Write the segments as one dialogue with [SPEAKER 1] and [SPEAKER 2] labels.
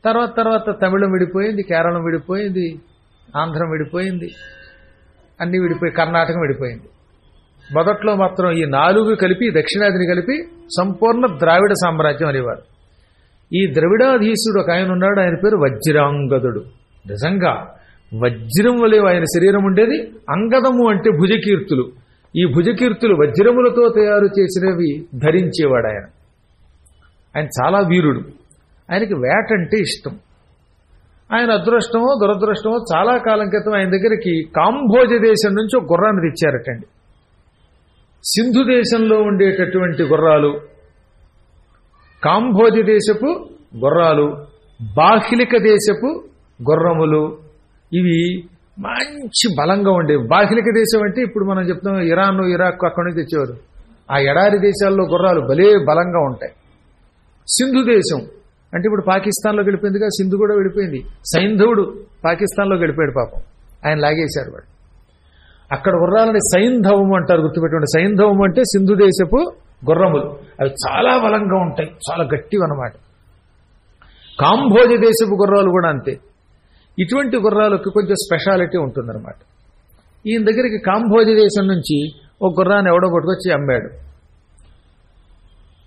[SPEAKER 1] తర్వాత తర్వాత తమిళం విడిపోయింది, కేరళం విడిపోయింది, ఆంధ్రం విడిపోయింది, అన్ని విడిపోయి కర్ణాటకం విడిపోయింది. మొదట్లో మాత్రం ఈ 4 కలిపి దక్షిణాదిని కలిపి సంపూర్ణ ద్రావిడ సామ్రాజ్యం అనేవారు. ఈ ద్రవిడాధీశుడు ఒక ఆయన ఉన్నాడు, ఆయన పేరు వజ్రాంగదుడు. నిజంగా వజ్రం వలె ఆయన శరీరం ఉండేది. అంగదము అంటే భుజకీర్తులు. ఈ భుజకీర్తులు వజ్రములతో తయారు చేసినవి ధరించేవాడు ఆయన. ఆయన చాలా వీరుడు. ఆయనకి వేట అంటే ఇష్టం. ఆయన అదృష్టమో దురదృష్టమో చాలా కాలం క్రితం ఆయన దగ్గరికి కాంభోజ దేశం నుంచి ఒక గుర్రాన్ని తెచ్చారటండి. సింధు దేశంలో ఉండేటటువంటి గుర్రాలు, కాంభోజ దేశపు గుర్రాలు, బాహ్లిక దేశపు గుర్రములు, ఇవి మంచి బలంగా ఉండేవి. బాహ్లిక దేశం అంటే ఇప్పుడు మనం చెప్తాం ఇరాన్, ఇరాక్ అక్కడి నుంచి తెచ్చేవారు. ఆ ఎడారి దేశాల్లో గుర్రాలు భలే బలంగా ఉంటాయి. సింధు దేశం అంటే ఇప్పుడు పాకిస్తాన్లో గడిపోయిందిగా, సింధు కూడా వెళ్ళిపోయింది. సైంధవుడు పాకిస్తాన్లో గడిపాడు పాపం, ఆయన లాగేశారు వాడు. అక్కడ గుర్రాలని సైంధవం అంటారు, గుర్తుపెట్టుకోండి. సైంధవం అంటే సింధు దేశపు గుర్రములు. అవి చాలా బలంగా ఉంటాయి, చాలా గట్టివి అన్నమాట. కాంభోజ దేశపు గుర్రాలు కూడా అంతే. ఇటువంటి గుర్రాలకు కొంచెం స్పెషాలిటీ ఉంటుందన్నమాట. ఈయన దగ్గరికి కాంభోజ దేశం నుంచి ఒక గుర్రాన్ని ఎవడో పట్టుకొచ్చి అమ్మాడు.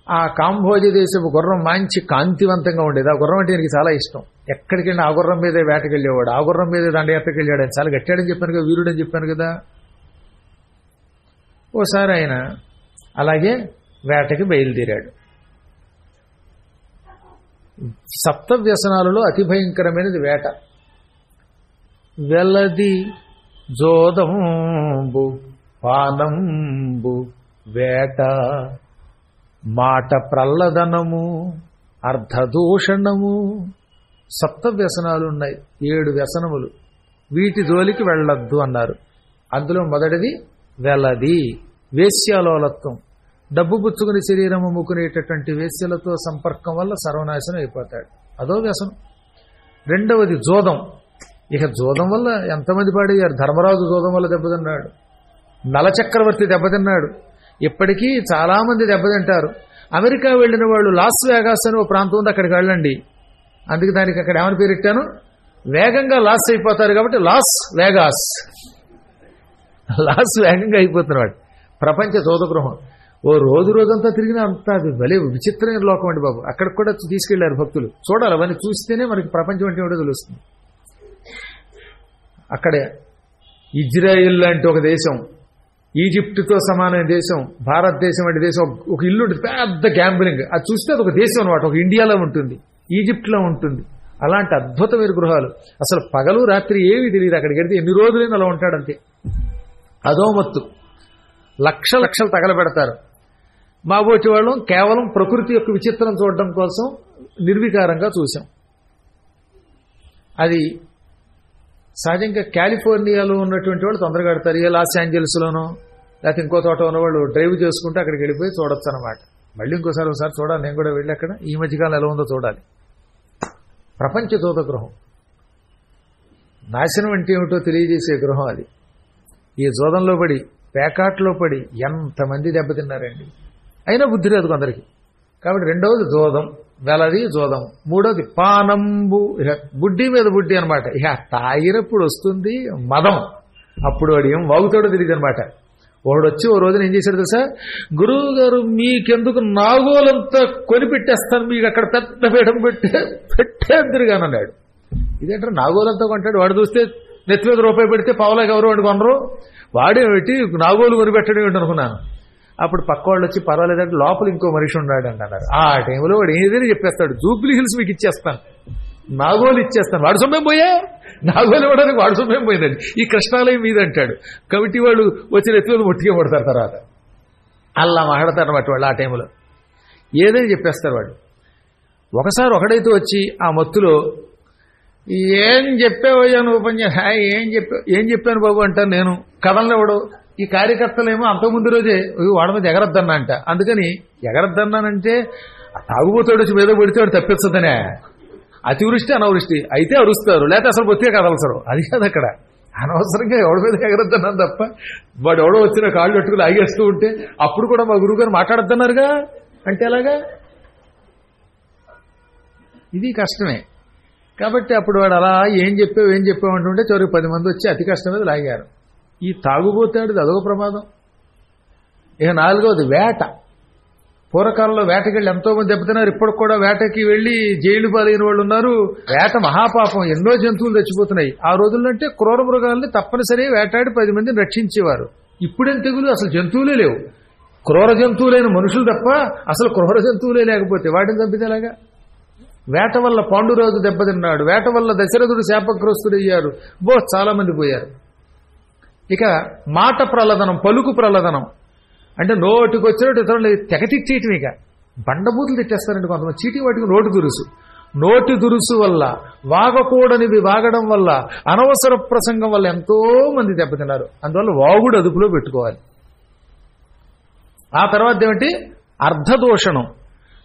[SPEAKER 1] ఆ కాంభోజ దేశపు గుర్రం మంచి కాంతివంతంగా ఉండేది. ఆ గుర్రం అంటే ఈయనకి చాలా ఇష్టం. ఎక్కడికెళ్ళినా ఆ గుర్రం మీదే వేటకెళ్ళేవాడు, ఆ గుర్రం మీదే దండయాత్రకెళ్ళాడు. ఆయన చాలా గట్టాడని చెప్పాను కదా, వీరుడని చెప్పాను కదా. ఓసారి ఆయన అలాగే వేటకి బయలుదేరాడు. సప్తవ్యసనాలలో అతి భయంకరమైనది వేట. వెలది జోదంబు పానంబు వేట, మాట ప్రల్లదనము అర్ధదూషణము. సప్తవ్యసనాలు ఉన్నాయి, 7 వ్యసనములు. వీటి జోలికి వెళ్ళొద్దు అన్నారు. అందులో మొదటిది వెలది, వేశ్యాలోలత్వం. డబ్బు పుచ్చుకుని శరీరం అమ్ముకునేటటువంటి వేశ్యలతో సంపర్కం వల్ల సర్వనాశనం అయిపోతాడు, అదో వ్యసనం. రెండవది జోదం. ఇక జోదం వల్ల ఎంతమంది పాడయ్యారు. ధర్మరాజు జోదం వల్ల దెబ్బతిన్నాడు, నలచక్రవర్తి దెబ్బతిన్నాడు, ఇప్పటికీ చాలా మంది దెబ్బతింటారు. అమెరికా వెళ్ళిన వాళ్ళు లాస్ వేగాస్ అని ఒక ప్రాంతం ఉంది, అక్కడికి వెళ్ళండి. అందుకే దానికి అక్కడ ఏమని పేరెట్టాను, వేగంగా లాస్ అయిపోతారు కాబట్టి లాస్ వేగాస్. లాస్ వేగంగా అయిపోతున్నాడు. ప్రపంచ జోదగృహం ఓ రోజంతా తిరిగినా అంతా అది భలే విచిత్రమైన లోకం అండి బాబు. అక్కడికి కూడా తీసుకెళ్లారు భక్తులు. చూడాలి, అవన్నీ చూస్తేనే మనకి ప్రపంచం అంటే ఏమిటో తెలుస్తుంది. అక్కడే ఇజ్రాయిల్ లాంటి ఒక దేశం, ఈజిప్టుతో సమానమైన దేశం, భారతదేశం వంటి దేశం, ఒక ఇల్లు ఉంటుంది పెద్ద గ్యాంబ్లింగ్. అది చూస్తే అది ఒక దేశం అనమాట. ఒక ఇండియాలో ఉంటుంది, ఈజిప్ట్లో ఉంటుంది. అలాంటి అద్భుతమైన గృహాలు. అసలు పగలు రాత్రి ఏమీ తెలియదు. అక్కడికి వెళ్తే ఎన్ని రోజులైనా అలా ఉంటాడంతే. అదో మత్తు. లక్షలు తగలబెడతారు. మాబోటి వాళ్ళం కేవలం ప్రకృతి యొక్క విచిత్రం చూడడం కోసం నిర్వికారంగా చూసాం. అది సహజంగా కాలిఫోర్నియాలో ఉన్నటువంటి వాళ్ళు తొందరగా ఆడతారు. ఏ లాస్ ఏంజల్స్లోనో లేకపోతే ఇంకో తోట ఉన్నవాళ్ళు డ్రైవ్ చేసుకుంటే అక్కడికి వెళ్ళిపోయి చూడొచ్చు అనమాట. మళ్ళీ ఒకసారి చూడాలి. నేను కూడా వెళ్ళి అక్కడ ఈ మధ్యకాలం ఎలా ఉందో చూడాలి. ప్రపంచ జోద గృహం, నాశనం అంటే ఏమిటో తెలియజేసే గృహం అది. ఈ జోదంలో పడి, పేకాట్లో పడి ఎంతమంది దెబ్బతిన్నారండి. అయినా బుద్ధి లేదు కొందరికి. కాబట్టి రెండవది జోదం, వెలది జోదం. మూడవది పానంబు, బుడ్డి మీద బుడ్డి అనమాట. ఇక తాగినప్పుడు వస్తుంది మదం. అప్పుడు వాడు ఏం వాగుతాడో తెలియదు అనమాట. వాడు వచ్చి ఓ రోజున ఏం చేశాడు తెలుసా, గురువు గారు మీకెందుకు నాగోలంతా కొనిపెట్టేస్తాను, మీకు అక్కడ పెద్ద పీఠం పెట్టేద్దరుగానన్నాడు. ఇదేంటారు నాగోలంతా కొంటాడు. వాడు చూస్తే నెత్తి మీద రూపాయి పెడితే పావులాగా ఎవరు వాడు కొనరు. వాడే పెట్టి నాగోలు కొనిపెట్టడం ఏంటి అనుకున్నాను. అప్పుడు పక్క వాళ్ళు వచ్చి పర్వాలేదంటే లోపల ఇంకో మనిషి ఉన్నాడు అంటున్నారు. ఆ టైంలో వాడు ఏదైనా చెప్పేస్తాడు, జూబ్లీ హిల్స్ మీకు ఇచ్చేస్తాను, నాగోలు ఇచ్చేస్తాను. వాడు సొమ్మేం పోయా, నాగోలు ఇవ్వడానికి వాడు సొమ్మేం పోయిందండి, ఈ కృష్ణాలయం మీద అంటాడు. కమిటీ వాళ్ళు వచ్చిన ఎత్తులు ముట్టిగా పడతారు. తర్వాత అలా మాట్లాడతారు అన్నమాట వాళ్ళు. ఆ టైంలో ఏదైనా చెప్పేస్తారు వాడు. ఒకసారి ఒకడైతే వచ్చి ఆ మత్తులో ఏం చెప్పావయ్యా నువ్వు పని ఏం చెప్పాను బాబు అంటాను నేను. కథలను ఇవ్వడు. ఈ కార్యకర్తలేమో అంతకుముందు రోజే వాడి మీద ఎగరద్దన్నా అంట. అందుకని ఎగరద్దన్నానంటే తాగుబోతాడు వచ్చి మీద పడితే వాడు తప్పిస్తుందనే. అతివృష్టి అనావృష్టి అయితే అరుస్తారు, లేకపోతే అసలు పొత్తే కదలసరు. అది కాదు అక్కడ. అనవసరంగా ఎవడి మీద ఎగరద్దన్నాను తప్ప వాడు ఎవడో వచ్చిన కాళ్ళు పెట్టుకుని ఆగేస్తూ ఉంటే అప్పుడు కూడా మా గురువు గారు మాట్లాడద్దన్నారుగా అంటే ఎలాగా? ఇది కష్టమే. కాబట్టి అప్పుడు వాడు అలా ఏం చెప్పావు అంటుంటే చివరికి 10 మంది వచ్చి అతి కష్టం మీద లాగారు. ఈ తాగుబోతాడు అదొక ప్రమాదం. ఇక 4వది వేట. పూర్వకాలంలో వేటకెళ్ళి ఎంతో మంది దెబ్బతిన్నారు. ఇప్పటికి కూడా వేటకి వెళ్ళి జైలు పాలైన వాళ్ళు ఉన్నారు. వేట మహాపాపం, ఎన్నో జంతువులు చచ్చిపోతున్నాయి. ఆ రోజుల్లో అంటే క్రూర మృగాల్ని తప్పనిసరి వేటాడి 10 మందిని రక్షించేవారు. ఇప్పుడేం తెగులు, అసలు జంతువులే లేవు. క్రూర జంతువులైన మనుషులు తప్ప అసలు క్రూర జంతువులే లేకపోతే వాటిని చంపితేలాగా. వేట వల్ల పాండురాజు దెబ్బతిన్నాడు, వేట వల్ల దశరథుడు శాపగ్రస్తుడయ్యారు. చాలా మంది పోయారు. ఇక మాట ప్రలదనం, పలుకు ప్రలదనం అంటే నోటికి వచ్చినట్టు ఇతరులు తెగతిచ్చేయటం. ఇక బండబూతులు తిట్టేస్తారండి కొంతమంది. చీటీ వాటికి నోటి దురుసు వల్ల, వాగకూడనివి వాగడం వల్ల, అనవసర ప్రసంగం వల్ల ఎంతో మంది దెబ్బతిన్నారు. అందువల్ల వాగుడు అదుపులో పెట్టుకోవాలి. ఆ తర్వాత ఏమిటి, అర్ధదూషణం.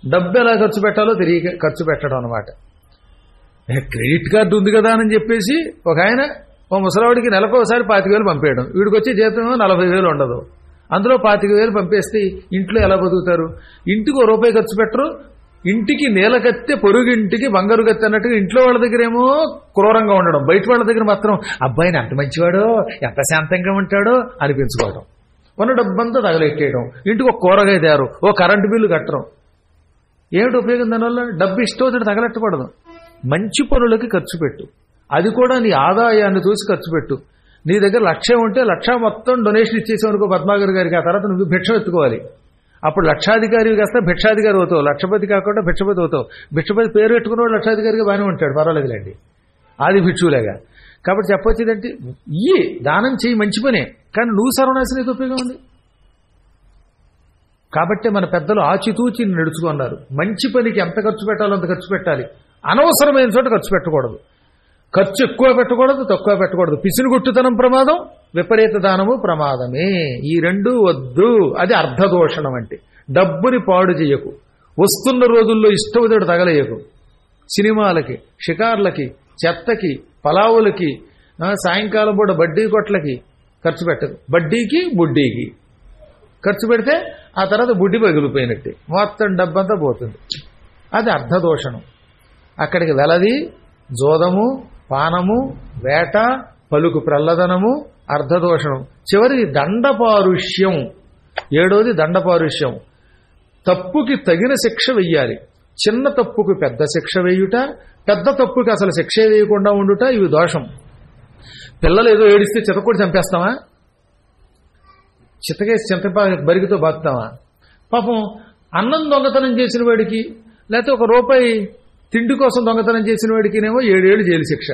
[SPEAKER 1] డబ్బు ఎలా ఖర్చు పెట్టాలో తెలియక ఖర్చు పెట్టడం అనమాట. క్రెడిట్ కార్డు ఉంది కదా అని చెప్పేసి ఒక ఆయన ఓ ముసలావిడికి నెలకోసారి 25,000 పంపేయడం. వీడికి వచ్చి జీతం 40,000 ఉండదు. అందులో 25,000 పంపేస్తే ఇంట్లో ఎలా బతుకుతారు? ఇంటికి ₹1 ఖర్చు పెట్టరు. ఇంటికి నేలకత్తే పొరుగింటికి బంగారు గత్తి అన్నట్టుగా ఇంట్లో వాళ్ళ దగ్గరేమో క్రూరంగా ఉండడం, బయట వాళ్ళ దగ్గర మాత్రం అబ్బాయిని ఎంత మంచివాడో, ఎంత శాంతంగా ఉంటాడో అనిపించుకోవడం. ఉన్న డబ్బంతా తగలెట్టేయడం. ఇంటికి ఒక కూరగాయ తయారు, ఓ కరెంటు బిల్లు కట్టడం. ఏమిటి ఉపయోగం దానివల్ల? డబ్బు ఇష్టం తగలెట్టకూడదు. మంచి పనులకి ఖర్చు పెట్టు. అది కూడా నీ ఆదాయాన్ని చూసి ఖర్చు పెట్టు. నీ దగ్గర 1,00,000 ఉంటే 1,00,000 మొత్తం డొనేషన్ ఇచ్చేసావు అనుకో పద్మాగర్ గారికి. ఆ తర్వాత నువ్వు భిక్ష ఎత్తుకోవాలి. అప్పుడు లక్షాధికారి కాస్త భిక్షాధికారి అవుతావు. లక్షపతి కాకుండా భిక్షపతి అవుతావు. భిక్షపతి పేరు పెట్టుకున్నవాడు లక్షాధికారిగా బాగానే ఉంటాడు, పర్వాలేదులేండి, ఆది భిక్షువులేగా. కాబట్టి చెప్పొచ్చేదంటే దానం చేయి, మంచి పనే, కానీ నువ్వు సర్వనాశనం ఉపయోగం ఉంది. కాబట్టి మన పెద్దలు ఆచితూచి నడుచుకున్నారు. మంచి పనికి ఎంత ఖర్చు పెట్టాలో అంత ఖర్చు పెట్టాలి. అనవసరమైన చోట ఖర్చు పెట్టకూడదు. ఖర్చు ఎక్కువ పెట్టకూడదు, తక్కువ పెట్టకూడదు. పిసినుగుట్టుతనం ప్రమాదం, విపరీత దానము ప్రమాదమే. ఈ రెండు వద్దు. అది అర్ధదోషణం అంటే. డబ్బుని పాడు చేయకు. వస్తున్న రోజుల్లో ఇష్టవుదడు తగలేయకు. సినిమాలకి, షికార్లకి, చెత్తకి, పలావులకి, సాయంకాలం పూట బడ్డీ కొట్లకి ఖర్చు పెట్టదు. బడ్డీకి బుడ్డీకి ఖర్చు పెడితే ఆ తర్వాత బుడ్డి పగిలిపోయినట్టే, మొత్తం డబ్బంతా పోతుంది. అది అర్ధదోషణం. అక్కడికి వెలది, జోదము, పానము, వేట, పలుకు ప్రల్లదనము, అర్ధదోషణం. చివరిది దండపారుష్యం. 7వది దండపారుష్యం. తప్పుకి తగిన శిక్ష వెయ్యాలి. చిన్న తప్పుకు పెద్ద శిక్ష వేయుట, పెద్ద తప్పుకి అసలు శిక్ష వేయకుండా ఉండుట, ఇవి దోషం. పిల్లలు ఏదో ఏడిస్తే చితకొడి చంపేస్తామా? చితకేసి చింతపా బరిగితో బాగుతామా? పాపం అన్నం దొంగతనం చేసిన వాడికి, లేకపోతే ₹1 తిండి కోసం దొంగతనం చేసిన వాడికినేమో 7 ఏళ్ళు జైలు శిక్ష.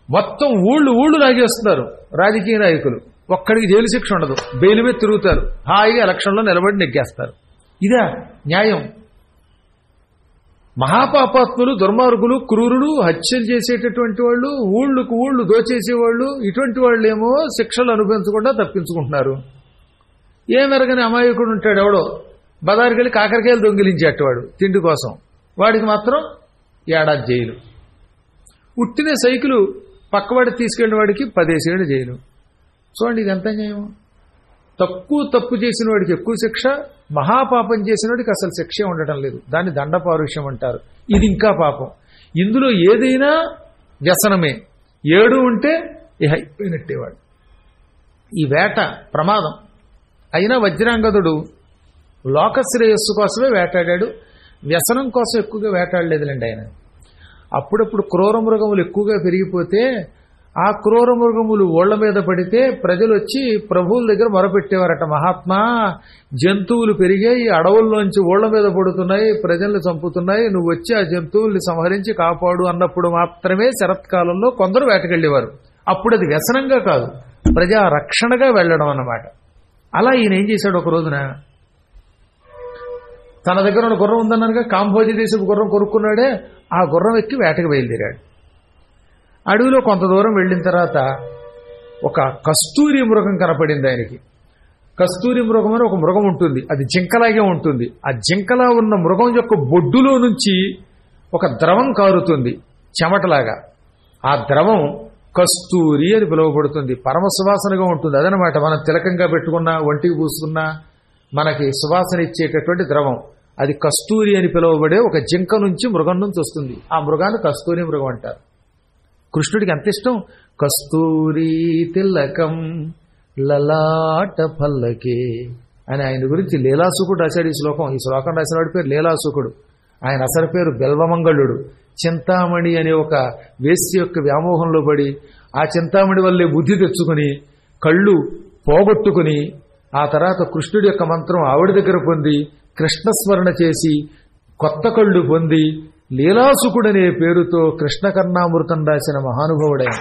[SPEAKER 1] మొత్తం ఊళ్ళు లాగేస్తున్నారు రాజకీయ నాయకులు. ఒక్కడికి జైలు శిక్ష ఉండదు, బెయిల్ మీద తిరుగుతారు, హాయిగా ఎలక్షన్లో నిలబడి నెగ్గేస్తారు. ఇదా న్యాయం? మహాపాపాత్ములు, దుర్మార్గులు, క్రూరులు, హత్యలు చేసేటటువంటి వాళ్ళు, ఊళ్ళు దోచేసేవాళ్ళు, ఇటువంటి వాళ్ళు ఏమో శిక్షలు అనుభవించకుండా తప్పించుకుంటున్నారు. ఏమెరగని అమాయకుడు ఉంటాడు ఎవడో, బజారుకెళ్ళి కాకరకాయలు దొంగిలించేటవాడు తిండి కోసం, వాడికి మాత్రం 1 ఏడాది జైలు. ఉట్టిన సైకిలు పక్కవాడి తీసుకెళ్లిన వాడికి 10 ఏళ్ళు జైలు. చూడండి, ఇది ఎంత న్యాయం? తక్కువ తప్పు చేసిన వాడికి ఎక్కువ శిక్ష, మహాపాపం చేసిన వాడికి అసలు శిక్షే ఉండటం లేదు. దాన్ని దండపారుష్యం అంటారు. ఇది ఇంకా పాపం. ఇందులో ఏదైనా వ్యసనమే. 7 ఉంటే ఇహ అయిపోయినట్టేవాడు. ఈ వేట ప్రమాదం. అయినా వజ్రాంగదుడు లోకశ్రేయస్సు కోసమే వేటాడాడు, వ్యసనం కోసం ఎక్కువగా వేటాడలేదులేండి ఆయన. అప్పుడప్పుడు క్రూర మృగములు ఎక్కువగా పెరిగిపోతే ఆ క్రూర మృగములు ఓళ్ల మీద పడితే ప్రజలు వచ్చి ప్రభువుల దగ్గర మొరపెట్టేవారట, మహాత్మా జంతువులు పెరిగాయి, అడవుల్లోంచి ఓళ్ల మీద పడుతున్నాయి, ప్రజల్ని చంపుతున్నాయి, నువ్వు వచ్చి ఆ జంతువుల్ని సంహరించి కాపాడు అన్నప్పుడు మాత్రమే శరత్కాలంలో కొందరు వేటకెళ్లేవారు. అప్పుడు అది వ్యసనంగా కాదు, ప్రజా రక్షణగా వెళ్ళడం అన్నమాట. అలా ఈయన ఏం చేశాడు, ఒక రోజున తన దగ్గర ఉన్న గుర్రం ఉందన్నారుగా, కాంభోజి దేశపు గుర్రం కొనుక్కున్నాడే, ఆ గుర్రం ఎక్కి వేటకు బయలుదేరాడు. అడవిలో కొంత దూరం వెళ్ళిన తర్వాత ఒక కస్తూరి మృగం కనపడింది ఆయనకి. కస్తూరి మృగం అని ఒక మృగం ఉంటుంది, అది జింకలాగే ఉంటుంది. ఆ జింకలా ఉన్న మృగం యొక్క బొడ్డులో నుంచి ఒక ద్రవం కారుతుంది చెమటలాగా. ఆ ద్రవం కస్తూరి అని పిలువబడుతుంది. పరమ సువాసనగా ఉంటుంది. అదనమాట మనం తిలకంగా పెట్టుకున్నా, ఒంటికి పూసుకున్నా మనకి సువాసన ఇచ్చేటటువంటి ద్రవం. అది కస్తూరి అని పిలువబడే ఒక జింక నుంచి మృగం నుంచి వస్తుంది. ఆ మృగాన్ని కస్తూరి మృగం అంటారు. కృష్ణుడికి ఎంత ఇష్టం, కస్తూరి తిలకం లలాట పల్లకే అని ఆయన గురించి లీలాసుకుడు రాశాడు ఈ శ్లోకం. ఈ శ్లోకం రాసిన వాడి పేరు లీలాసుకుడు. ఆయన అసలు పేరు బెల్వమంగళుడు. చింతామణి అనే ఒక వేశ్య యొక్క వ్యామోహంలో పడి ఆ చింతామణి వల్లే బుద్ధి తెచ్చుకుని కళ్ళు పోగొట్టుకుని ఆ తర్వాత కృష్ణుడి యొక్క మంత్రం ఆవిడ దగ్గర పొంది కృష్ణస్మరణ చేసి కొత్త కళ్ళు పొంది లీలాసుకుడనే పేరుతో కృష్ణకర్ణామృతం రాసిన మహానుభావుడైన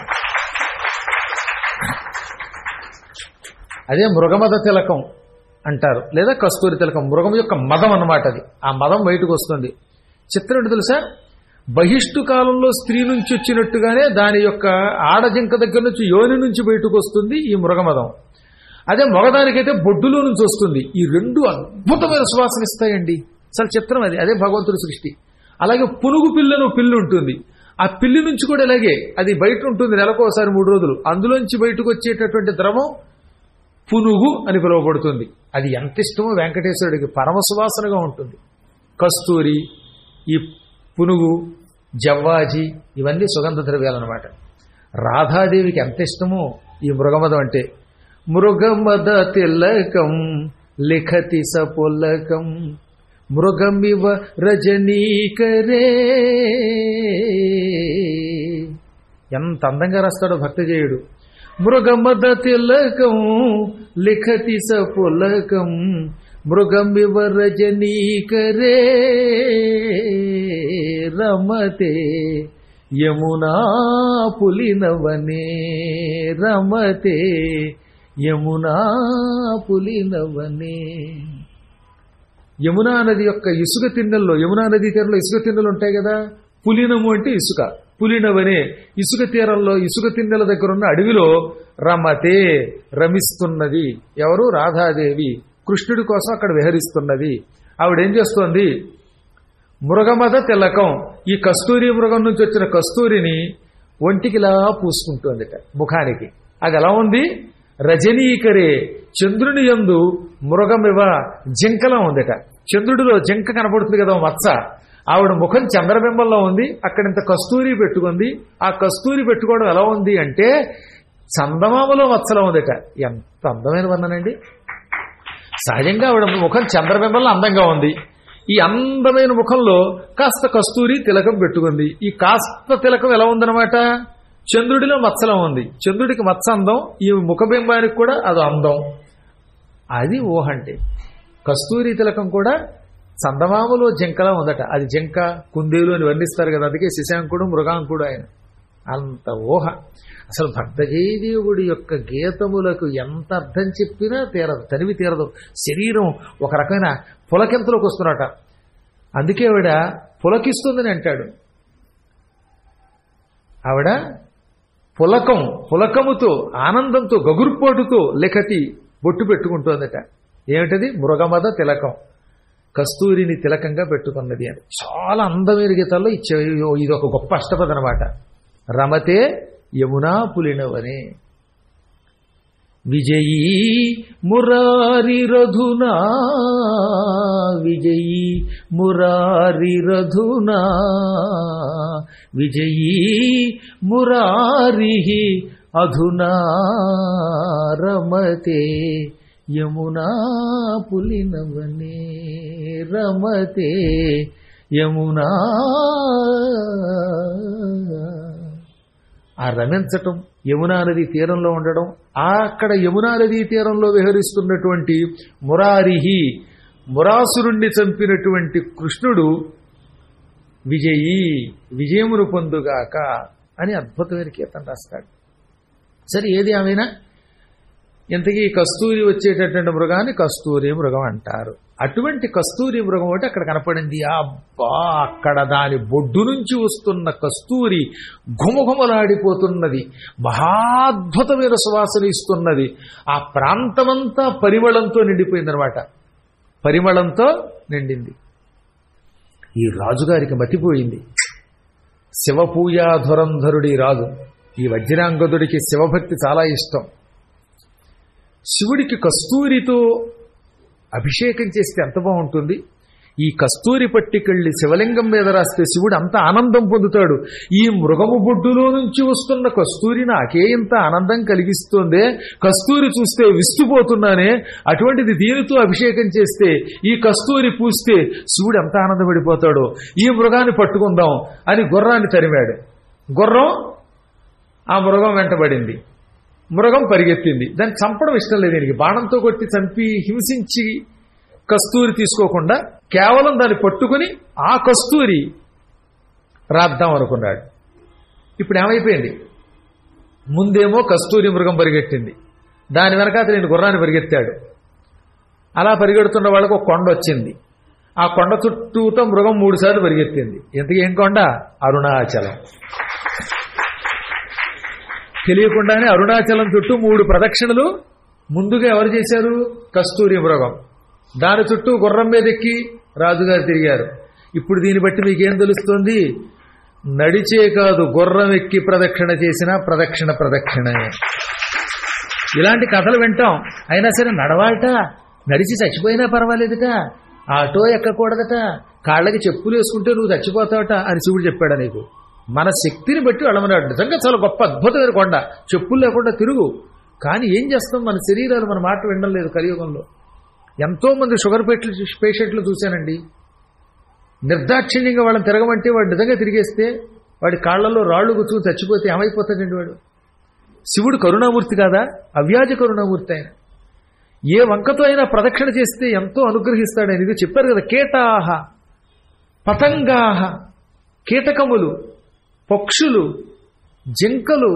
[SPEAKER 1] అదే మృగమద తిలకం అంటారు, లేదా కస్తూరి తిలకం. మృగం యొక్క మదం అన్నమాట అది. ఆ మదం బయటకు వస్తుంది. చిత్రం ఏంటి తెలుసా, బహిష్టు కాలంలో స్త్రీ నుంచి వచ్చినట్టుగానే దాని యొక్క ఆడజింక దగ్గర నుంచి యోని నుంచి బయటకు వస్తుంది ఈ మృగమదం. అదే మగదానికైతే బొడ్డులో నుంచి వస్తుంది. ఈ రెండు అద్భుతమైన సువాసన ఇస్తాయండి. అసలు చిత్రం అది. అదే భగవంతుడి సృష్టి. అలాగే పునుగు పిల్లను పిల్లి ఉంటుంది. ఆ పిల్లి నుంచి కూడా ఇలాగే అది బయట ఉంటుంది నెలకోసారి 3 రోజులు. అందులోంచి బయటకు వచ్చేటటువంటి ద్రవం పునుగు అని పిలువబడుతుంది. అది ఎంత ఇష్టమో వెంకటేశ్వరుడికి, పరమ సువాసనగా ఉంటుంది. కస్తూరి, ఈ పునుగు, జవ్వాజి ఇవన్నీ సుగంధ ద్రవ్యాలన్నమాట. రాధాదేవికి ఎంత ఇష్టమో ఈ మృగమదం అంటే. మృగమద తిలకం లిఖతి సపులకం మృగమివ రజనీకరే. ఎంత అందంగా రాస్తాడో భక్తజేయుడు. మృగమద తిలకం లిఖతి సపులకం మృగమివ రజనీకరే రమతే యమునా పులినవనే రమతే యమునా పులినవనే. యమునా నది యొక్క ఇసుక తిన్నెల్లో, యమునా నదీ తీరంలో ఇసుక తిన్నెలు ఉంటాయి కదా. పులినము అంటే ఇసుక, పులినవనే ఇసుక తీరంలో ఇసుక తిన్నెల దగ్గర ఉన్న అడవిలో రమతే రమిస్తున్నది. ఎవరు? రాధాదేవి. కృష్ణుడి కోసం అక్కడ విహరిస్తున్నది. ఆవిడేం చేస్తోంది? మృగమద తిలకం, ఈ కస్తూరి మృగం నుంచి వచ్చిన కస్తూరిని ఒంటికిలా పూసుకుంటోందిట, ముఖానికి. అది ఎలా ఉంది? రజనీకరే, చంద్రుని యందు మృగమివ జింకలా ఉందిట. చంద్రుడిలో జింక కనపడుతుంది కదా మచ్చ. ఆవిడ ముఖం చంద్రబింబంలో ఉంది. అక్కడింత కస్తూరి పెట్టుకుంది. ఆ కస్తూరి పెట్టుకోవడం ఎలా ఉంది అంటే చందమామలో మచ్చలా ఉందిట. ఎంత అందమైన వర్ణనండి. సహజంగా ఆవిడ ముఖం చంద్రబింబంలో అందంగా ఉంది. ఈ అందమైన ముఖంలో కాస్త కస్తూరి తిలకం పెట్టుకుంది. ఈ కాస్త తిలకం ఎలా ఉందన్నమాట? చంద్రుడిలో మచ్చలం ఉంది. చంద్రుడికి మచ్చ అందం, ఈ ముఖబింబానికి కూడా అది అందం. అది ఊహ అంటే. కస్తూరి తిలకం కూడా చందమామలో జింకలా ఉందట. అది జింక, కుందేలు అని వర్ణిస్తారు కదా. అందుకే శశాంకుడు మృగాంకుడు ఆయన. అంత ఊహ. అసలు భక్తజయదేవుడి యొక్క గీతములకు ఎంత అర్థం చెప్పినా తీరదు, తనివి తీరదు. శరీరం ఒక రకమైన పులకింతలోకి వస్తున్నట. అందుకే ఆవిడ పులకిస్తుందని అంటాడు. ఆవిడ పులకముతో ఆనందంతో గగురుపోటుతో లిఖతి బొట్టు పెట్టుకుంటోందట. ఏమిటది? మృగమద తిలకం, కస్తూరిని తిలకంగా పెట్టుకున్నది అని. చాలా అందమైన గీతాల్లో ఇది ఒక గొప్ప అష్టపద అనమాట. రమతే యమునా పులినవనే విజయీ మురారి రధునా విజయీ మురారి రధునా విజయీ మురారి అధునా రమతే యమునా పులినవనే రమతే యమునా. ఆ రమించటం, యమునా నది తీరంలో ఉండడం, అక్కడ యమునా నదీ తీరంలో విహరిస్తున్నటువంటి మురారిహి, మురాసురుణ్ణి చంపినటువంటి కృష్ణుడు విజయీ, విజయమును పొందుగాక అని అద్భుతమైన కీర్తన రాస్తాడు. సరే, ఏది ఆమెనా ఇంతకీ కస్తూరి వచ్చేటటువంటి మృగాన్ని కస్తూరి మృగం అంటారు. అటువంటి కస్తూరి మృగం ఒకటి అక్కడ కనపడింది. అబ్బా, అక్కడ దాని బొడ్డు నుంచి వస్తున్న కస్తూరి ఘుమఘుమలాడిపోతున్నది, మహాద్భుతమైన సువాసన ఇస్తున్నది. ఆ ప్రాంతమంతా పరిమళంతో నిండిపోయిందనమాట. పరిమళంతో నిండింది. ఈ రాజుగారికి మతిపోయింది. శివపూజాధురంధరుడి రాజు. ఈ వజ్రాంగదుడికి శివభక్తి చాలా ఇష్టం. శివుడికి కస్తూరితో అభిషేకం చేస్తే ఎంత బాగుంటుంది. ఈ కస్తూరి పట్టికెళ్ళి శివలింగం మీద రాస్తే శివుడు అంత ఆనందం పొందుతాడు. ఈ మృగము బొడ్డులో నుంచి వస్తున్న కస్తూరి నాకే ఇంత ఆనందం కలిగిస్తోందే, కస్తూరి చూస్తే విస్తుపోతున్నానే, అటువంటిది దీనితో అభిషేకం చేస్తే, ఈ కస్తూరి పూస్తే శివుడు ఎంత ఆనందపడిపోతాడో, ఈ మృగాన్ని పట్టుకుందాం అని గుర్రాన్ని తరిమాడు. గుర్రం ఆ మృగం వెంటబడింది. మృగం పరిగెత్తింది. దాన్ని చంపడం ఇష్టం లేదు దీనికి. బాణంతో కొట్టి చంపి హింసించి కస్తూరి తీసుకోకుండా కేవలం దాన్ని పట్టుకుని ఆ కస్తూరి రాద్దాం అనుకున్నాడు. ఇప్పుడు ఏమైపోయింది? ముందేమో కస్తూరి మృగం పరిగెట్టింది, దాని వెనక అతను గుర్రాన్ని పరిగెత్తాడు. అలా పరిగెడుతున్న వాళ్ళకు ఒక కొండ వచ్చింది. ఆ కొండ చుట్టూతో మృగం 3 సార్లు పరిగెత్తింది. ఎందుకు? ఏం కొండ? అరుణాచలం. తెలియకుండానే అరుణాచలం చుట్టూ 3 ప్రదక్షిణలు ముందుగా ఎవరు చేశారు? కస్తూరి మృగం. దాని చుట్టూ గుర్రం మీద ఎక్కి రాజుగారు తిరిగారు. ఇప్పుడు దీన్ని బట్టి మీకేం తెలుస్తుంది? నడిచే కాదు, గుర్రం ఎక్కి ప్రదక్షిణ చేసినా ప్రదక్షిణ. ఇలాంటి కథలు వింటాం. అయినా సరే నడవాలట, నడిచి చచ్చిపోయినా పర్వాలేదుట, ఆటో ఎక్కకూడదట, కాళ్ళకి చెప్పులు వేసుకుంటే నువ్వు చచ్చిపోతావట అని శివుడు చెప్పాడా నీకు? మన శక్తిని బట్టి వెళ్ళమన్నాడు. నిజంగా చాలా గొప్ప అద్భుతమైన కొండ. చెప్పులు లేకుండా తిరుగు. కానీ ఏం చేస్తాం? మన శరీరాలు మన మాట వినడం లేదు కలియుగంలో. ఎంతో మంది షుగర్ పేషెంట్లు చూశానండి. నిర్దాక్షిణ్యంగా వాళ్ళని తిరగమంటే వాడు నిజంగా తిరిగేస్తే వాడి కాళ్లలో రాళ్లు గుచ్చుకుని చచ్చిపోతే ఏమైపోతాడండి వాడు? శివుడు కరుణామూర్తి కాదా? అవ్యాజ కరుణామూర్తి ఆయన. ఏ వంకతో అయినా ప్రదక్షిణ చేస్తే ఎంతో అనుగ్రహిస్తాడు ఆయన. ఇది చెప్పారు కదా, కీటాహ పతంగాహ, కీటకములు, పక్షులు, జింకలు,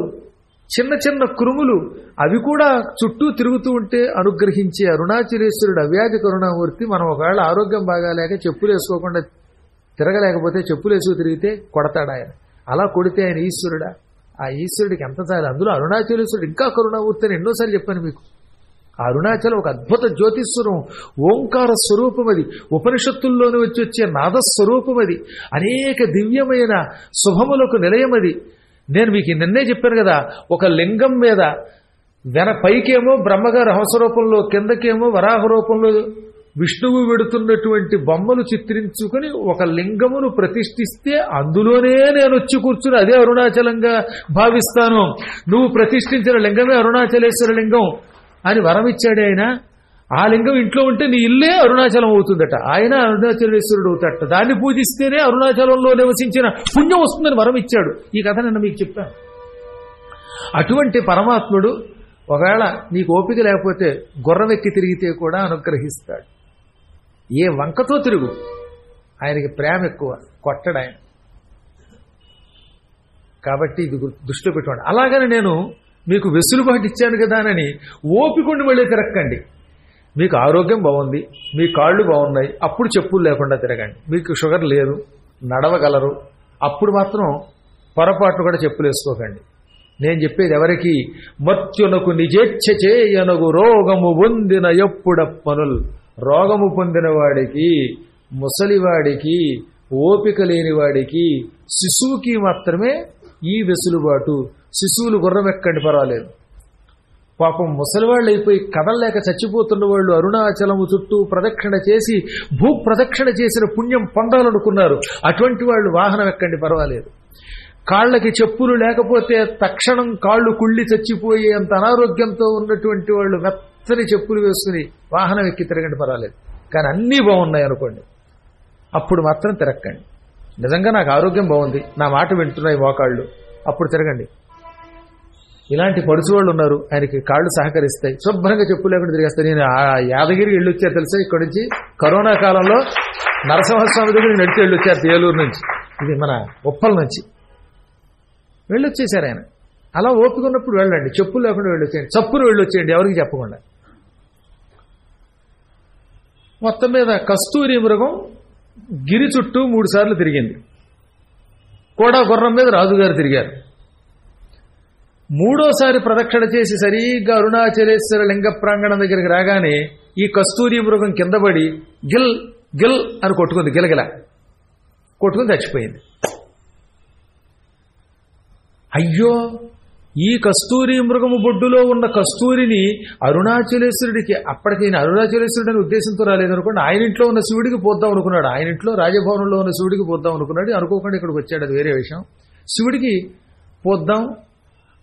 [SPEAKER 1] చిన్న చిన్న క్రుములు, అవి కూడా చుట్టూ తిరుగుతూ ఉంటే అనుగ్రహించే అరుణాచలేశ్వరుడు అవ్యాజ కరుణామూర్తి. మనం ఒకవేళ ఆరోగ్యం బాగాలేక చెప్పులు వేసుకోకుండా తిరగలేకపోతే చెప్పులు వేసుకు తిరిగితే కొడతాడు ఆయన. అలా కొడితే ఆయన ఈశ్వరుడా? ఆ ఈశ్వరుడికి ఎంత చాలు. అందులో అరుణాచలేశ్వరుడు ఇంకా కరుణామూర్తి అని ఎన్నోసార్లు చెప్పాను మీకు. అరుణాచలం ఒక అద్భుత జ్యోతిస్వరం, ఓంకార స్వరూపం. అది ఉపనిషత్తుల్లోనే వచ్చే నాదస్వరూపం. అది అనేక దివ్యమైన శుభములకు నిలయమది. నేను మీకు నిన్నే చెప్పాను కదా, ఒక లింగం మీద పైకేమో బ్రహ్మగారు హంసరూపంలో, కిందకేమో వరాహ రూపంలో విష్ణువు వెడుతున్నటువంటి బొమ్మలు చిత్రించుకుని ఒక లింగమును ప్రతిష్ఠిస్తే అందులోనే నేను వచ్చి కూర్చుని అదే అరుణాచలంగా భావిస్తాను. నువ్వు ప్రతిష్ఠించిన లింగమే అరుణాచలేశ్వర లింగం అని వరమిచ్చాడు ఆయన. ఆ లింగం ఇంట్లో ఉంటే నీ ఇల్లే అరుణాచలం అవుతుందట. ఆయన అరుణాచలేశ్వరుడు అవుతాడట. దాన్ని పూజిస్తేనే అరుణాచలంలో నివసించిన పుణ్యం వస్తుందని వరం ఇచ్చాడు. ఈ కథ నిన్న మీకు చెప్పాను. అటువంటి పరమాత్ముడు ఒకవేళ నీకు ఓపిక లేకపోతే గుర్రం ఎక్కి తిరిగితే కూడా అనుగ్రహిస్తాడు. ఏ వంకతో తిరుగు, ఆయనకి ప్రేమ ఎక్కువ, కొట్టడు ఆయన. కాబట్టి ఇది దృష్టిలో పెట్టుకోండి. అలాగని నేను మీకు వెసులుబాటు ఇచ్చాను కదా అని ఓపికండి మళ్ళీ తిరక్కండి. మీకు ఆరోగ్యం బాగుంది, మీ కాళ్ళు బాగున్నాయి, అప్పుడు చెప్పులు లేకుండా తిరగండి. మీకు షుగర్ లేదు, నడవగలరు, అప్పుడు మాత్రం పొరపాటు కూడా చెప్పులు వేసుకోకండి. నేను చెప్పేది ఎవరికి? మర్త్యునకు నిజేచ్ఛ చేయనగు రోగము పొందిన ఎప్పుడప్పనుల్. రోగము పొందిన వాడికి, ముసలివాడికి, ఓపిక లేనివాడికి, శిశువుకి మాత్రమే ఈ వెసులుబాటు. శిశువులు గుర్రం ఎక్కండి పర్వాలేదు. పాపం ముసలివాళ్ళు అయిపోయి కదలలేక చచ్చిపోతున్న వాళ్ళు అరుణాచలము చుట్టూ ప్రదక్షిణ చేసి భూ ప్రదక్షిణ చేసిన పుణ్యం పొందాలనుకున్నారు. అటువంటి వాళ్ళు వాహనం ఎక్కండి పర్వాలేదు. కాళ్ళకి చెప్పులు లేకపోతే తక్షణం కాళ్ళు కుళ్ళి చచ్చిపోయే అంత అనారోగ్యంతో ఉన్నటువంటి వాళ్ళు మెత్తని చెప్పులు వేసుకుని వాహనం ఎక్కి తిరగండి పర్వాలేదు. కానీ అన్నీ బాగున్నాయి అనుకోండి, అప్పుడు మాత్రం తిరక్కండి. నిజంగా నాకు ఆరోగ్యం బాగుంది, నా మాట వింటున్నాయి మోకాళ్ళు, అప్పుడు తిరగండి. ఇలాంటి పడుచు వాళ్ళు ఉన్నారు, ఆయనకి కాళ్ళు సహకరిస్తాయి, శుభ్రంగా చెప్పులు లేకుండా తిరిగేస్తాయి. నేను యాదగిరికి వెళ్ళొచ్చారు తెలుసా, ఇక్కడి నుంచి కరోనా కాలంలో నరసింహస్వామి దగ్గరికి నడిచి వెళ్ళొచ్చారు ఏలూరు నుంచి, ఇది మన ఉప్పల్ నుంచి వెళ్ళొచ్చేశారు ఆయన. అలా ఓపుకున్నప్పుడు వెళ్ళండి, చెప్పులు లేకుండా వెళ్ళొచ్చేయండి, చప్పులు వెళ్ళొచ్చేయండి, ఎవరికి చెప్పకుండా. మొత్తం మీద కస్తూరి మృగం గిరి చుట్టూ 3 సార్లు తిరిగింది. కూడా గుర్రం మీద రాజుగారు తిరిగారు. 3వసారి ప్రదక్షిణ చేసి సరిగ్గా అరుణాచలేశ్వర లింగ ప్రాంగణం దగ్గరికి రాగానే ఈ కస్తూరి మృగం కింద పడి గిల్ గిల్ అని కొట్టుకుంది, గిలగిల కొట్టుకుని చచ్చిపోయింది. అయ్యో ఈ కస్తూరి మృగము బొడ్డులో ఉన్న కస్తూరిని అరుణాచలేశ్వరుడికి, అప్పటికి ఆయన అరుణాచలేశ్వరుడు అనే ఉద్దేశంతో రాలేదనుకోండి, ఆయన ఇంట్లో ఉన్న శివుడికి పోద్దాం అనుకున్నాడు. ఆయన ఇంట్లో రాజభవనంలో ఉన్న శివుడికి పోద్దాం అనుకున్నాడు. అనుకోకుండా ఇక్కడికి వచ్చాడు, అది వేరే విషయం. శివుడికి పోద్దాం,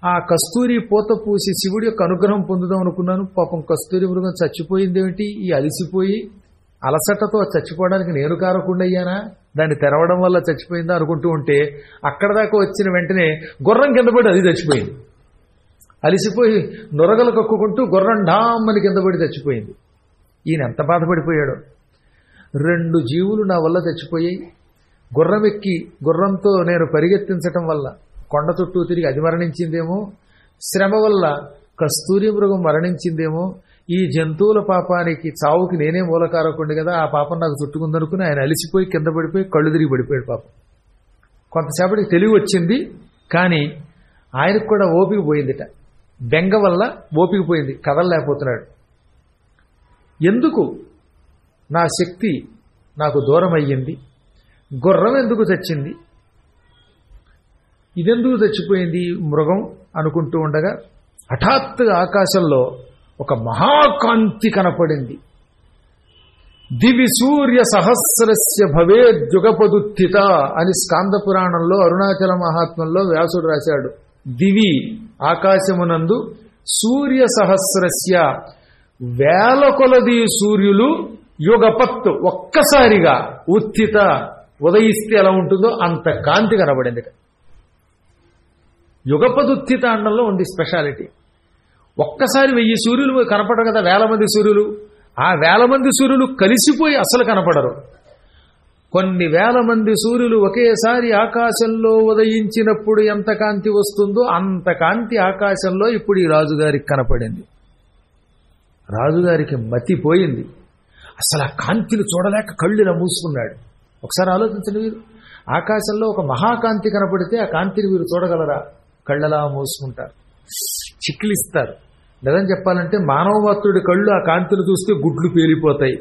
[SPEAKER 1] ఆ కస్తూరి పూత పూసి శివుడి యొక్క అనుగ్రహం పొందుదాం అనుకున్నాను. పాపం కస్తూరి మృగం చచ్చిపోయిందేమిటి, ఈ అలిసిపోయి అలసటతో చచ్చిపోవడానికి నేను కారకుండా అయ్యానా, దాన్ని తెరవడం వల్ల చచ్చిపోయిందా అనుకుంటూ ఉంటే అక్కడ దాకా వచ్చిన వెంటనే గుర్రం కింద పడి అది చచ్చిపోయింది. అలిసిపోయి నొరగలు కక్కుకుంటూ గుర్రం డామ్మని కింద పడి చచ్చిపోయింది. ఈయన ఎంత బాధపడిపోయాడో. 2 జీవులు నా వల్ల చచ్చిపోయాయి. గుర్రం ఎక్కి గుర్రంతో నేను పరిగెత్తించటం వల్ల కొండ చుట్టూ తిరిగి అది మరణించిందేమో, శ్రమ వల్ల కస్తూరి మృగం మరణించిందేమో, ఈ జంతువుల పాపానికి చావుకి నేనే మూలకారకుండి కదా, ఆ పాపం నాకు చుట్టుకుందనుకుని ఆయన అలిసిపోయి కింద పడిపోయి కళ్ళు తిరిగి పడిపోయాడు. పాపం కొంతసేపటికి తెలివి వచ్చింది, కానీ ఆయనకు కూడా ఓపిక పోయిందిట. బెంగ వల్ల ఓపిక పోయింది, కదలలేకపోతున్నాడు. ఎందుకు నా శక్తి నాకు దూరం అయ్యింది, గుర్రం ఎందుకు చచ్చింది, ఇదెందుకు చచ్చిపోయింది మృగం అనుకుంటూ ఉండగా హఠాత్తుగా ఆకాశంలో ఒక మహాకాంతి కనపడింది. దివి సూర్య సహస్రస్య భవేద్యుగపదుత్థిత అని స్కాంద పురాణంలో అరుణాచల మహాత్మ్యంలో వ్యాసుడు రాశాడు. దివి ఆకాశమునందు సూర్య సహస్రస్య వేల కొలది సూర్యులు యుగపత్ ఒక్కసారిగా ఉత్థిత ఉదయిస్తే ఎలా ఉంటుందో అంత కాంతి కనబడింది. యుగపదుత్థిత అండంలో ఉంది స్పెషాలిటీ. ఒక్కసారి 1000 సూర్యులు కనపడరు కదా, 1000 మంది సూర్యులు. ఆ 1000 మంది సూర్యులు కలిసిపోయి అసలు కనపడరు. కొన్ని 1000 మంది సూర్యులు ఒకేసారి ఆకాశంలో ఉదయించినప్పుడు ఎంత కాంతి వస్తుందో అంత కాంతి ఆకాశంలో ఇప్పుడు ఈ రాజుగారికి కనపడింది. రాజుగారికి మతిపోయింది. అసలు ఆ కాంతిని చూడలేక కళ్ళు ఇలా మూసుకున్నాడు. ఒకసారి ఆలోచించండి మీరు, ఆకాశంలో ఒక మహాకాంతి కనపడితే ఆ కాంతిని మీరు చూడగలరా? కళ్ళలా మూసుకుంటారు, చిక్కిలిస్తారు. నిజం చెప్పాలంటే మానవమాత్రుడి కళ్ళు ఆ కాంతిని చూస్తే గుడ్లు పేలిపోతాయి.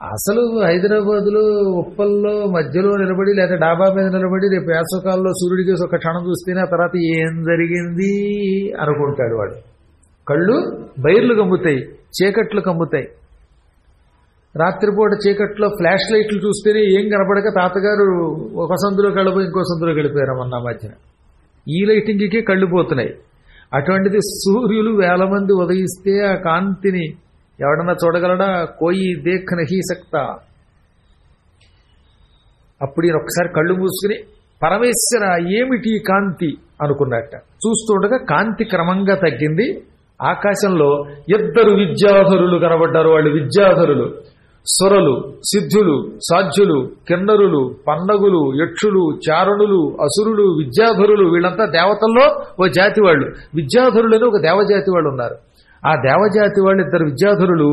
[SPEAKER 1] అసలు హైదరాబాద్లో ఉప్పల్లో మధ్యలో నిలబడి లేదా డాబా మీద నిలబడి రేపు వేసవకాలంలో సూర్యుడికి ఒక క్షణం చూస్తేనే ఆ తర్వాత ఏం జరిగింది అనుకుంటాడు వాడు. కళ్ళు బైర్లు కమ్ముతాయి, చీకట్లు కమ్ముతాయి. రాత్రిపూట చీకట్లో ఫ్లాష్ లైట్లు చూస్తేనే ఏం కనపడక తాతగారు ఒక సందులోకి వెళ్ళిపోయి ఇంకో సందులోకి వెళ్ళిపోయారు మొన్న మధ్యన. ఈ లైటింగ్కే కళ్ళు పోతున్నాయి. అటువంటిది సూర్యులు 1000 మంది ఉదయిస్తే ఆ కాంతిని ఎవడన్నా చూడగలడా? కోయి దేఖ్ నహీ సక్తా. అప్పుడు ఈయన ఒక్కసారి కళ్ళు మూసుకుని పరమేశ్వర ఏమిటి కాంతి అనుకున్నట్ట. చూస్తుండగా కాంతి క్రమంగా తగ్గింది. ఆకాశంలో 2 విద్యాధరులు కనబడ్డారు. వాళ్ళు విద్యాధరులు, సురలు, సిద్ధులు, సాధ్యులు, కిన్నరులు, పన్నగులు, యక్షులు, చారణులు, అసురులు, విద్యాధరులు. వీళ్ళంతా దేవతల్లో ఓ జాతి వాళ్ళు. విద్యాధరులని ఒక దేవజాతి వాళ్ళు ఉన్నారు. ఆ దేవజాతి వాళ్ళు 2 విద్యాధరులు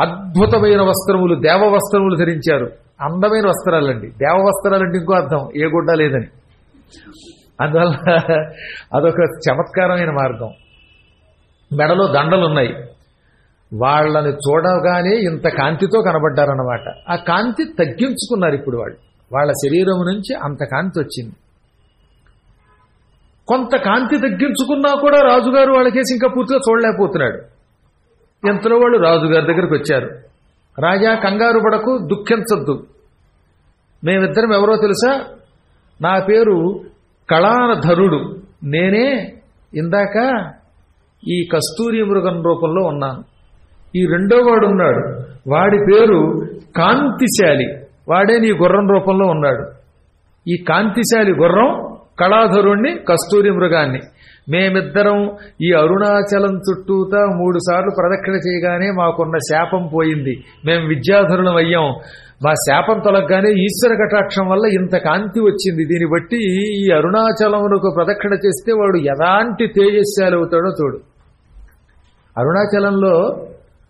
[SPEAKER 1] అద్భుతమైన వస్త్రములు, దేవ వస్త్రములు ధరించారు. అందమైన వస్త్రాలండి. దేవ వస్త్రాలంటే ఇంకో అర్థం, ఏ గుడ్డ లేదని. అందువల్ల అదొక చమత్కారమైన మార్గం. మెడలో దండలున్నాయి. వాళ్ళని చూడగానే ఇంత కాంతితో కనబడ్డారన్నమాట. ఆ కాంతి తగ్గించుకున్నారు ఇప్పుడు వాళ్ళు. వాళ్ళ శరీరం నుంచి అంత కాంతి వచ్చింది. కొంత కాంతి తగ్గించుకున్నా కూడా రాజుగారు వాళ్ళకేసి ఇంకా పూర్తిగా చూడలేకపోతున్నాడు. ఎంతలో వాళ్ళు రాజుగారి దగ్గరికి వచ్చారు. రాజా, కంగారు పడకు, దుఃఖించద్దు. మేమిద్దరం ఎవరో తెలుసా? నా పేరు కళాధరుడు. నేనే ఇందాక ఈ కస్తూరి మృగం రూపంలో ఉన్నాను. ఈ రెండో వాడు ఉన్నాడు, వాడి పేరు కాంతిశాలి. వాడే నీ గుర్రం రూపంలో ఉన్నాడు. ఈ కాంతిశాలి గుర్రం కళాధరుణ్ణి, కస్తూరి మృగాన్ని. మేమిద్దరం ఈ అరుణాచలం చుట్టూతా 3 సార్లు ప్రదక్షిణ చేయగానే మాకున్న శాపం పోయింది. మేము విద్యాధరులం అయ్యాం. మా శాపం తొలగగానే ఈశ్వర కటాక్షం వల్ల ఇంత కాంతి వచ్చింది. దీన్ని బట్టి ఈ అరుణాచలమునకు ప్రదక్షిణ చేస్తే వాడు ఎలాంటి తేజస్శాలి అవుతాడో చూడు. అరుణాచలంలో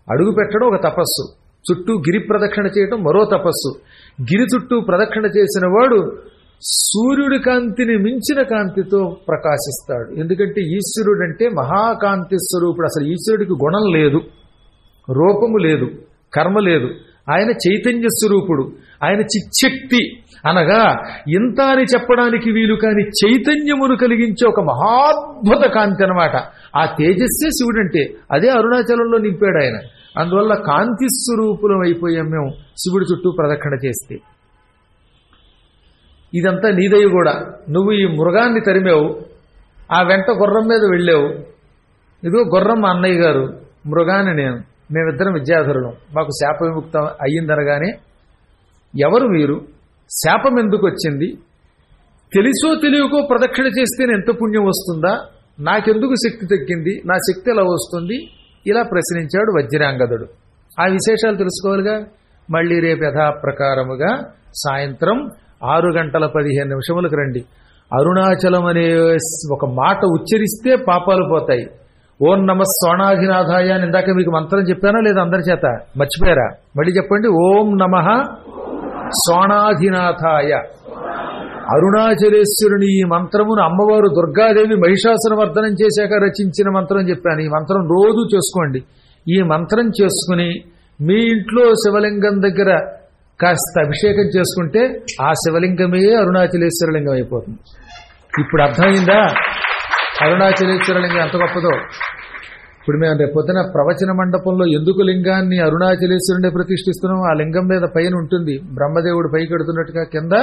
[SPEAKER 1] అడుగు పెట్టడం ఒక తపస్సు, చుట్టూ గిరి ప్రదక్షిణ చేయడం మరో తపస్సు. గిరి చుట్టూ ప్రదక్షిణ చేసిన వాడు సూర్యుడి కాంతిని మించిన కాంతితో ప్రకాశిస్తాడు. ఎందుకంటే ఈశ్వరుడంటే మహాకాంతి స్వరూపుడు. అసలు ఈశ్వరుడికి గుణం లేదు, రూపము లేదు, కర్మ లేదు. ఆయన చైతన్య స్వరూపుడు, ఆయన చిచ్చక్తి అనగా ఇంత అని చెప్పడానికి వీలు కాని చైతన్యమును కలిగించే ఒక మహాద్భుత కాంతి అనమాట. ఆ తేజస్సే శివుడు అంటే. అదే అరుణాచలంలో నింపాడు ఆయన. అందువల్ల కాంతి స్వరూపులం అయిపోయాం మేము శివుడి చుట్టూ ప్రదక్షిణ చేస్తే. ఇదంతా నీదయ్య కూడా. నువ్వు ఈ మృగాన్ని తరిమావు, ఆ వెంట గుర్రం మీద వెళ్ళావు. ఇదిగో గుర్రం మా అన్నయ్య గారు, మృగాన్ని నేను, మేమిద్దరం విద్యాధరులం, మాకు శాప విముక్తం అయ్యిందనగానే ఎవరు మీరు, శాపం ఎందుకు వచ్చింది, తెలుసో తెలియకో ప్రదక్షిణ చేస్తేనే ఎంత పుణ్యం వస్తుందా, నాకెందుకు శక్తి తగ్గింది, నా శక్తి ఎలా వస్తుంది, ఇలా ప్రశ్నించాడు వజ్రాంగదుడు. ఆ విశేషాలు తెలుసుకోవాలిగా. మళ్ళీ రేపు యథాప్రకారముగా సాయంత్రం 6:15 రండి. అరుణాచలం అనే ఒక మాట ఉచ్చరిస్తే పాపాలు పోతాయి. ఓం నమ స్వర్ణాధినాథాయ అని ఇందాక మీకు మంత్రం చెప్పానా లేదా? అందరి చేత మర్చిపోయారా? మళ్ళీ చెప్పండి. ఓం నమ స్వర్ణాధినాథాయ. అరుణాచలేశ్వరుని ఈ మంత్రమును అమ్మవారు దుర్గాదేవి మహిషాసురమర్దనం చేశాక రచించిన మంత్రం చెప్పాను. ఈ మంత్రం రోజు చేసుకోండి. ఈ మంత్రం చేసుకుని మీ ఇంట్లో శివలింగం దగ్గర కాస్త అభిషేకం చేసుకుంటే ఆ శివలింగమే అరుణాచలేశ్వర లింగం అయిపోతుంది. ఇప్పుడు అర్థమైందా అరుణాచలేశ్వర లింగం ఎంత గొప్పదో? ఇప్పుడు మేము రేపు పొద్దున ప్రవచన మండపంలో ఎందుకు లింగాన్ని అరుణాచలేశ్వరుడే ప్రతిష్ఠిస్తున్నాం? ఆ లింగం మీద పైన ఉంటుంది బ్రహ్మదేవుడు పైకి ఎడుతున్నట్టుగా, కింద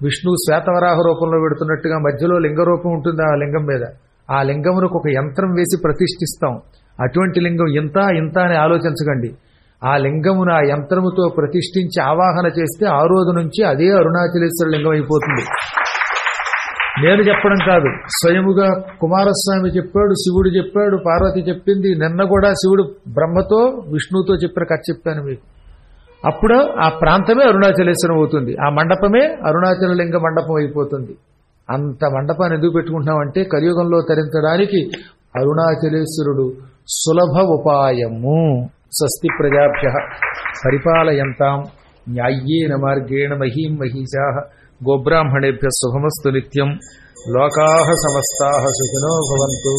[SPEAKER 1] విష్ణు శ్వేతవరాహ రూపంలో పెడుతున్నట్టుగా మధ్యలో లింగ రూపం ఉంటుంది ఆ లింగం మీద. ఆ లింగమునకు ఒక యంత్రం వేసి ప్రతిష్ఠిస్తాం. అటువంటి లింగం ఇంత ఇంత అని ఆలోచించకండి. ఆ లింగమును ఆ యంత్రముతో ప్రతిష్ఠించి ఆవాహన చేస్తే ఆ రోజు నుంచి అదే అరుణాచలేశ్వర లింగం అయిపోతుంది. నేను చెప్పడం కాదు, స్వయముగా కుమారస్వామి చెప్పాడు, శివుడు చెప్పాడు, పార్వతి చెప్పింది. నిన్న కూడా శివుడు బ్రహ్మతో విష్ణువుతో చెప్పిన కథ చెప్పాను మీకు. అప్పుడు ఆ ప్రాంతమే అరుణాచలేశ్వరం అవుతుంది. ఆ మండపమే అరుణాచల లింగ మండపం అయిపోతుంది. అంత మండపాన్ని ఎందుకు పెట్టుకుంటున్నామంటే కలియుగంలో తరించడానికి అరుణాచలేశ్వరుడు సులభ ఉపాయము. స్వస్తి ప్రజాభ్యః పరిపాలయంతాం న్యాయ్యేన మార్గేణ మహీం మహీషాః గోబ్రాహ్మణేభ్యః శుభమస్తు నిత్యం. లోకాః సమస్తాః సుఖినో భవంతు.